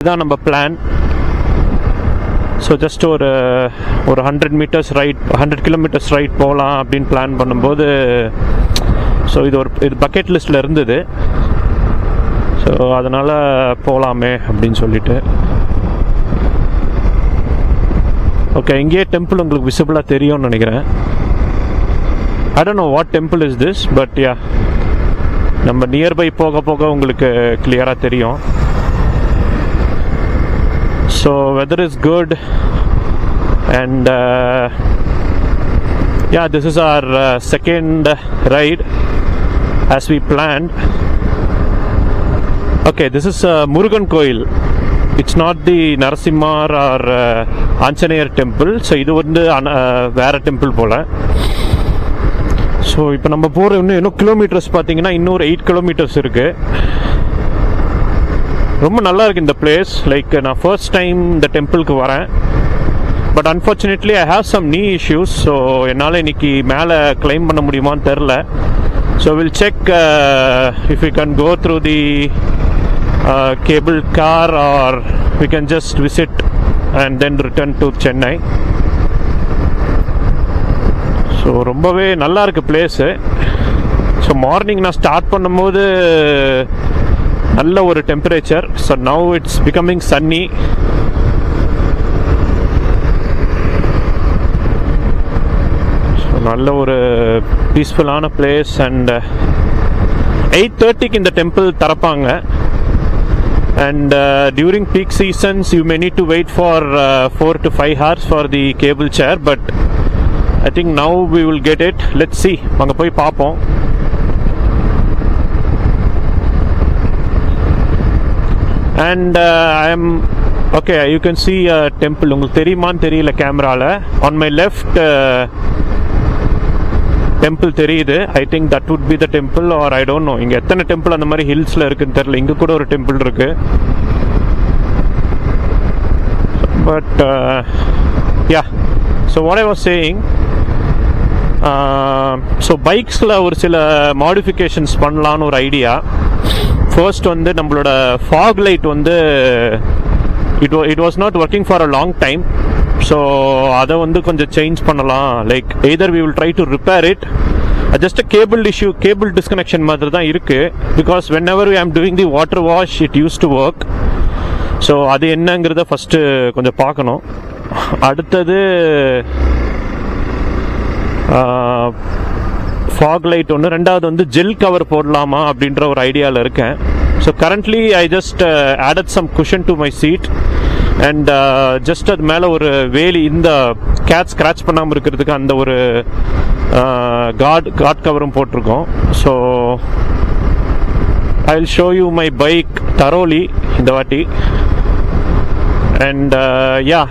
இதுதான் நம்ம plan. So just ஒரு 100 meters ரைட், 100 kilometers ரைட் போகலாம் அப்படின்னு பிளான் பண்ணும்போது, ஸோ இது பக்கெட் லிஸ்ட்டில் இருந்தது. ஸோ அதனால் போகலாமே அப்படின்னு சொல்லிட்டு. ஓகே, இங்கேயே டெம்பிள் உங்களுக்கு விசிபிளாக தெரியும்னு நினைக்கிறேன். I don't know what temple is this, but yeah, நம்ம நியர்பை போக போக உங்களுக்கு கிளியராக தெரியும். So weather is good, and yeah, this is our second ride as we planned. Okay, this is Murugan Koil. It's not the Narasimhar or Anjaneyar temple. So இது வந்து வேற temple போல. ஸோ இப்போ நம்ம போகிற இன்னும் கிலோமீட்டர்ஸ் பார்த்தீங்கன்னா இன்னொரு 8 kilometers இருக்கு. ரொம்ப நல்லா இருக்கு இந்த பிளேஸ். லைக் நான் ஃபர்ஸ்ட் டைம் இந்த டெம்பிளுக்கு வரேன். But unfortunately I have some knee issues. So என்னால் இன்னைக்கு மேலே கிளைம் பண்ண முடியுமான்னு தெரில. So will check if you can go through the cable car or we can just visit and then return to Chennai. So ரொம்பவே நல்லா இருக்கு பிளேஸு. ஸோ மார்னிங் நான் ஸ்டார்ட் பண்ணும்போது நல்ல ஒரு temperature. So now it's becoming sunny. So நல்ல ஒரு பீஸ்ஃபுல்லான place. And 8:30 இந்த டெம்பிள் திறப்பாங்க. And during peak seasons you may need to wait for 4 to 5 hours for the cable chair. But I think now we will get it. Let's see, அங்கே போய் பார்ப்போம். And I am okay, you can see a temple. உங்களுக்கு தெரியுமான்னு தெரியல கேமரால. On my left temple தெரியுது. I think that would be the temple, or I don't know. இங்க எத்தனை டெம்பிள் அந்த மாதிரி ஹில்ஸ்ல இருக்குன்னு தெரியல. இங்க கூட ஒரு டெம்பிள் இருக்கு. But yeah, so what I was saying, so பைக்ஸ்ல ஒரு சில மாடிஃபிகேஷன்ஸ் பண்ணலான்னு ஒரு ஐடியா. ஃபர்ஸ்ட் வந்து நம்மளோட ஃபாக் லைட் வந்து it was not working for a long time. So அதை வந்து கொஞ்சம் சேஞ்ச் பண்ணலாம். Like either we will try to repair it. Just a cable issue, cable disconnection மாதிரி தான் இருக்குது. Because whenever I am doing the water wash it use to work. So அது என்னங்கிறத first கொஞ்சம் பார்க்கணும். அடுத்தது ஃபாக் லைட் ஒன்று. ரெண்டாவது வந்து ஜெல் கவர் போடலாமா அப்படின்ற ஒரு ஐடியாவில் இருக்கேன். So currently I just added some cushion to my seat and just அது மேலே ஒரு வேலி, இந்த கேட் ஸ்க்ராச் பண்ணாமல் இருக்கிறதுக்கு அந்த ஒரு காட் கவரும் போட்டிருக்கோம். So I will show you my bike தரோலி இந்த வாட்டி. And yeah,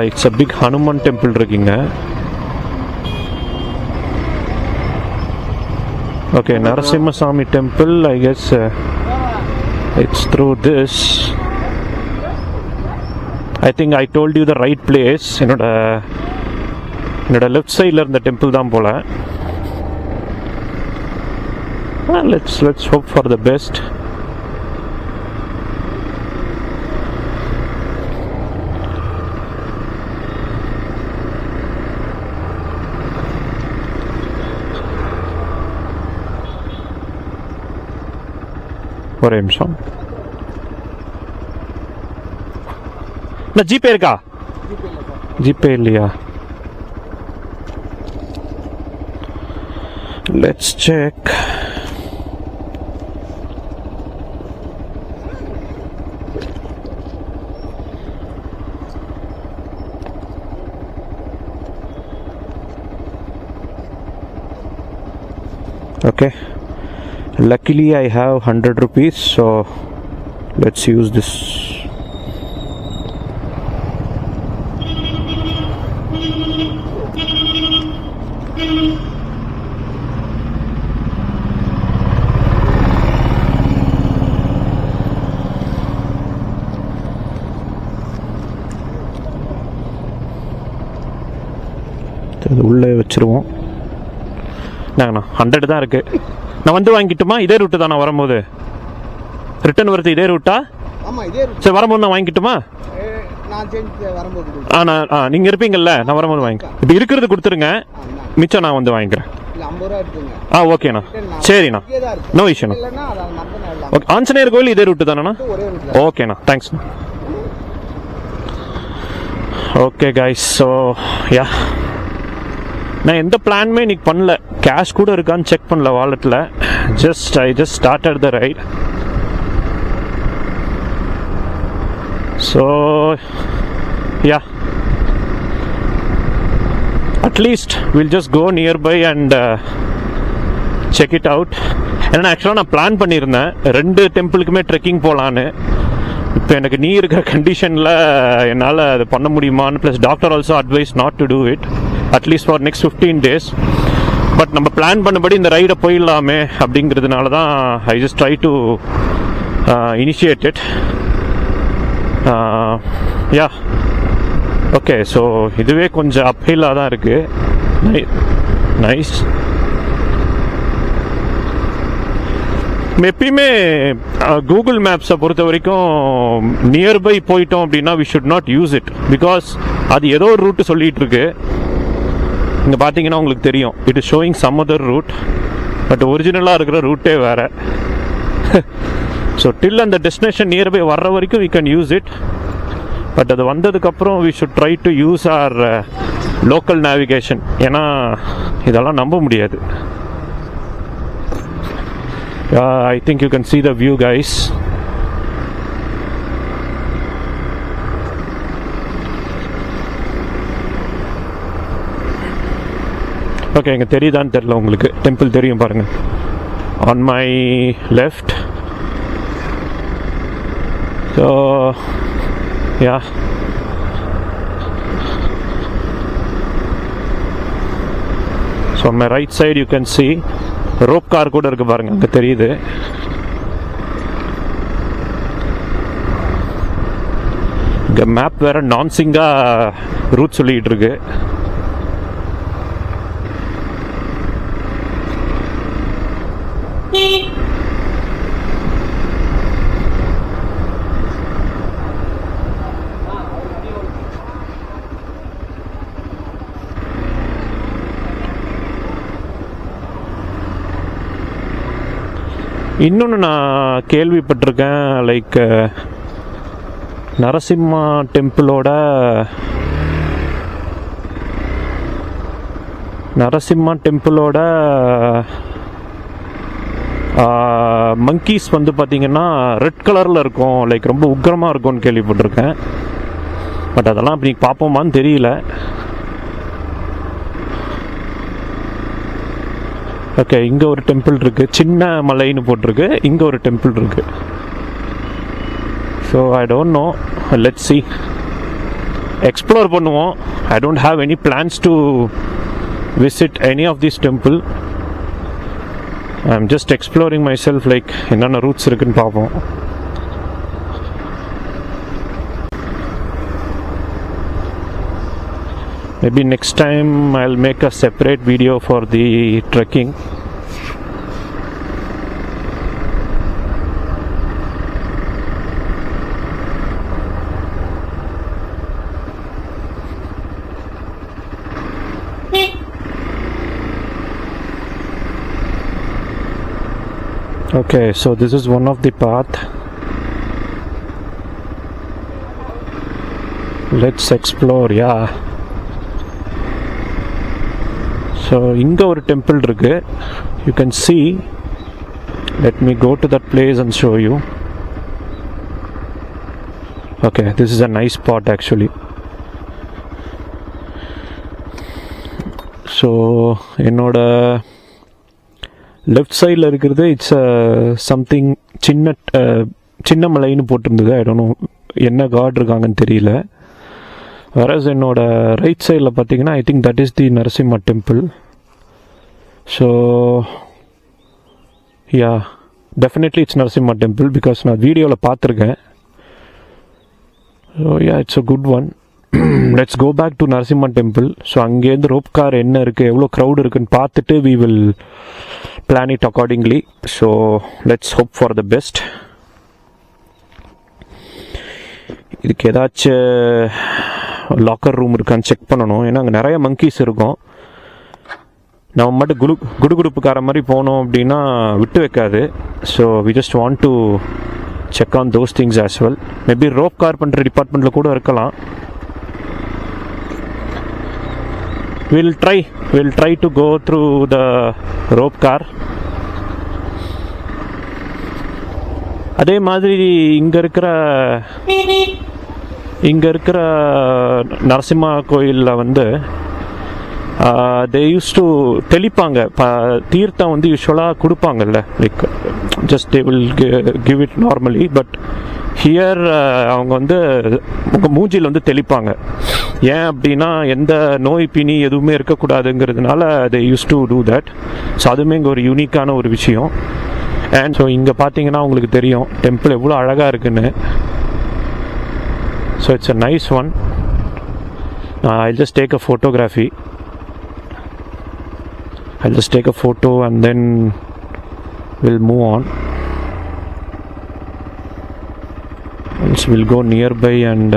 it's a big Hanuman temple இருக்குங்க. Okay, Narasimhaswamy temple. I guess it's through this. I think I told you the right place. என்னோட லெஃப்ட் சைடில் இருந்த டெம்பிள் தான் போல. Let's hope for the best. ஒரே நிமிஷம். ஜிபே இருக்கா? ஜிபே இல்லையா? Let's check. Okay, luckily I have 100 rupees, so let's use this. அது உள்ளே வச்சுருவோம். நாங்கண்ணா 100 தான் இருக்குது. நான் வந்து வாங்கிட்டுமா? இதே ரூட்டு தான் நான் வரும்போது ரிட்டர்ன் வருது. இதே ரூட்டா? ஆமாம், இதே ரூட். சரி, வரும்போது நான் வாங்கிட்டுமா? நான் வரும்போது நான் நீங்கள் இருப்பீங்கள்ல, நான் வரும்போது வாங்கிக்கிறேன். இப்போ இருக்கிறது கொடுத்துருங்க, மிச்சம் நான் வந்து வாங்கிக்கிறேன். 50 ரூபா எடுத்துங்க. ஓகேண்ணா, சரிண்ணா, நோ இஷ்யூண்ணா. ஓகே, ஆஞ்சநேயர் கோயில் இதே ரூட்டு தானேண்ணா? ஓகேண்ணா, தேங்க்ஸ்ண்ணா. ஓகே கைஸ், ஸோ யா, நான் எந்த பிளானுமே இன்னைக்கு பண்ணல. கேஷ் கூட இருக்கான்னு செக் பண்ணல வாலெட்டில். I just started the ride. So yeah, at least will just go nearby and check it out. ஏன்னா ஆக்சுவலாக நான் பிளான் பண்ணியிருந்தேன் 2 டெம்பிளுக்குமே ட்ரெக்கிங் போகலான்னு. இப்போ எனக்கு நீ இருக்கிற கண்டிஷனில் என்னால் அது பண்ண முடியுமான்னு, plus doctor also advice not to do it at least for next 15 days. But நம்ம பிளான் பண்ணபடி இந்த ரைடை போயிடலாமே அப்படிங்கிறதுனால தான் I just try to initiate it. Yeah, okay. So இதுவே கொஞ்சம் அப்ஹில்லாக தான் இருக்குது. நைஸ். எப்பயுமே கூகுள் மேப்ஸை பொறுத்த வரைக்கும் நியர்பை போயிட்டோம் அப்படின்னா we should not use it, because அது ஏதோ ஒரு ரூட்டு சொல்லிகிட்டு இருக்கு. இங்கே பார்த்தீங்கன்னா உங்களுக்கு தெரியும், it is showing some other route, but ஒரிஜினலாக இருக்கிற ரூட்டே வேறு. ஸோ டில் அந்த டெஸ்டினேஷன் நியர்பை வர்ற வரைக்கும் we can use it. But அது வந்ததுக்கப்புறம் we should try to use our local navigation. ஏன்னா இதெல்லாம் நம்ப முடியாது. I think you can see the view, guys. Okay, இங்கே தெரியுதான்னு தெரியல உங்களுக்கு. டெம்பிள் தெரியும் பாருங்க, on my left. So yeah, so on my right side you can see rope car கூட இருக்கு பாருங்க, அங்கே தெரியுது. இங்கே மேப் வேற நான்சிங்கா ரூட் சொல்லிட்டு இருக்கு. இன்னொன்று நான் கேள்விப்பட்டிருக்கேன், லைக் நரசிம்மா டெம்பிளோட மங்கீஸ் வந்து பார்த்தீங்கன்னா ரெட் கலரில் இருக்கும், லைக் ரொம்ப உக்கிரமாக இருக்கும்னு கேள்விப்பட்டிருக்கேன். பட் அதெல்லாம் அப்படி பார்ப்போமான்னு தெரியல. ஓகே, இங்கே ஒரு டெம்பிள் இருக்குது, சின்ன மலைன்னு போட்டிருக்கு. இங்கே ஒரு டெம்பிள் இருக்குது. So I don't know, let's see, explore பண்ணுவோம். I don't have any plans to visit any of this temple. I am just exploring myself, like என்னென்ன ரூட்ஸ் இருக்குன்னு பார்ப்போம். Maybe next time I'll make a separate video for the trekking. Okay, so this is one of the path. Let's explore, yeah. So இங்கே ஒரு temple இருக்கு. You can see. Let me go to that place and show you. Okay, this is a nice spot actually. So என்னோட left சைடில் இருக்கிறது it's something சின்ன மலைன்னு போட்டிருந்தது. I don't know என்ன காட் இருக்காங்கன்னு தெரியல. whereas என்னோட ரைட் சைடில் பார்த்தீங்கன்னா I think that is the Narasimha temple. So yeah, definitely it's Narasimha temple because நான் வீடியோவில் பார்த்துருக்கேன். So yeah, it's a good one. Let's go back to Narasimha temple. So அங்கேருந்து ரோப் கார் என்ன இருக்குது, எவ்வளோ க்ரௌட் இருக்குன்னு பார்த்துட்டு we will plan it accordingly. So let's hope for the best. இதுக்கு ஏதாச்சும் லாக்கர் ரூம் இருக்கான்னு செக் பண்ணணும். ஏன்னா அங்கே நிறைய மங்கீஸ் இருக்கும். நம்ம மட்டும் குடுகுடுப்புக்கார மாதிரி போனோம் அப்படின்னா விட்டு வைக்காது. So we just want to check on those things as well. Maybe rope car பண்ணுற டிபார்ட்மெண்ட்டில் கூட இருக்கலாம். we'll try to go through the rope car. அதே மாதிரி இங்கே இருக்கிற நரசிம்மா கோயிலில் வந்து they used to தெளிப்பாங்க. தீர்த்தம் வந்து யூஸ்வலாக கொடுப்பாங்கல்ல, like just they will give it normally, but here அவங்க வந்து மூஞ்சியில் வந்து தெளிப்பாங்க. ஏன் அப்படின்னா எந்த நோய் பிணி எதுவுமே இருக்கக்கூடாதுங்கிறதுனால they used to do that. So அதுவுமே இங்கே ஒரு யூனிக்கான ஒரு விஷயம். அண்ட் ஸோ இங்கே பார்த்தீங்கன்னா உங்களுக்கு தெரியும் டெம்பிள் எவ்வளோ அழகாக இருக்குன்னு. So it's a nice one. I'll just take a photography. I'll just take a photo and then we'll move on. Else we'll go nearby and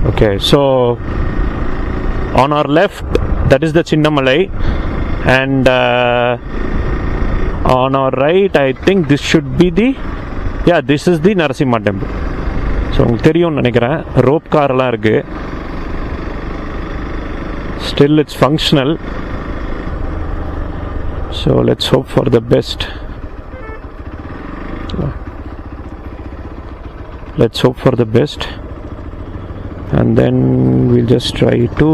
okay, so on our left that is the Chinnamalai, and on our right I think this should be this is the Narasimha temple. So உங்களுக்கு தெரியும்னு நினைக்கிறேன். Rope கார்லாம் இருக்குது. Still it's functional. So let's hope for the best. Let's hope for the best, and then we'll just try to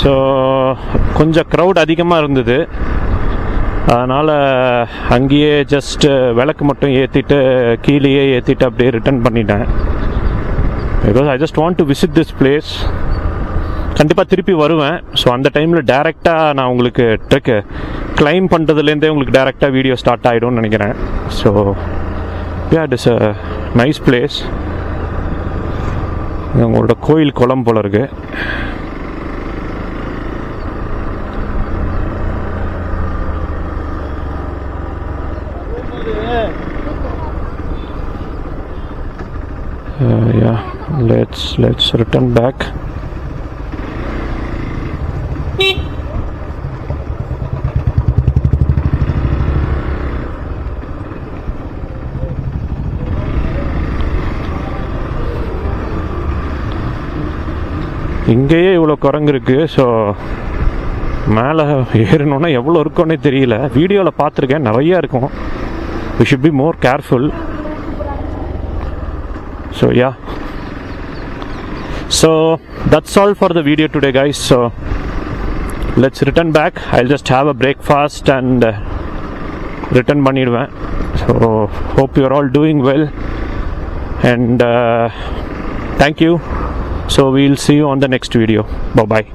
so கொஞ்சம் crowd அதிகமாக இருந்தது. அதனால் அங்கேயே ஜஸ்ட் விளக்கு மட்டும் ஏற்றிட்டு கீழேயே ஏற்றிட்டு அப்படியே ரிட்டர்ன் பண்ணிட்டேன். Because I just want to visit this place. கண்டிப்பாக திருப்பி வருவேன். ஸோ அந்த டைமில் டேரெக்டாக நான் உங்களுக்கு ட்ரெக்கு கிளைம் பண்ணுறதுலேருந்தே உங்களுக்கு டேரெக்டாக வீடியோ ஸ்டார்ட் ஆகிடும்னு நினைக்கிறேன். So it is a nice place. உங்களோட கோயில் குளம் போல இருக்குது. Let's return back. இங்கேயே இவ்வளோ குரங்கு இருக்குது. ஸோ மேலே ஏறணுன்னா எவ்வளோ இருக்குன்னே தெரியல. வீடியோவில் பார்த்துருக்கேன், நிறையா இருக்கும். we should be more careful. So yeah, so that's all for the video today guys. So let's return back. I'll just have a breakfast and return பண்ணிடுவேன். So hope you are all doing well and thank you. So we'll see you on the next video. Bye bye.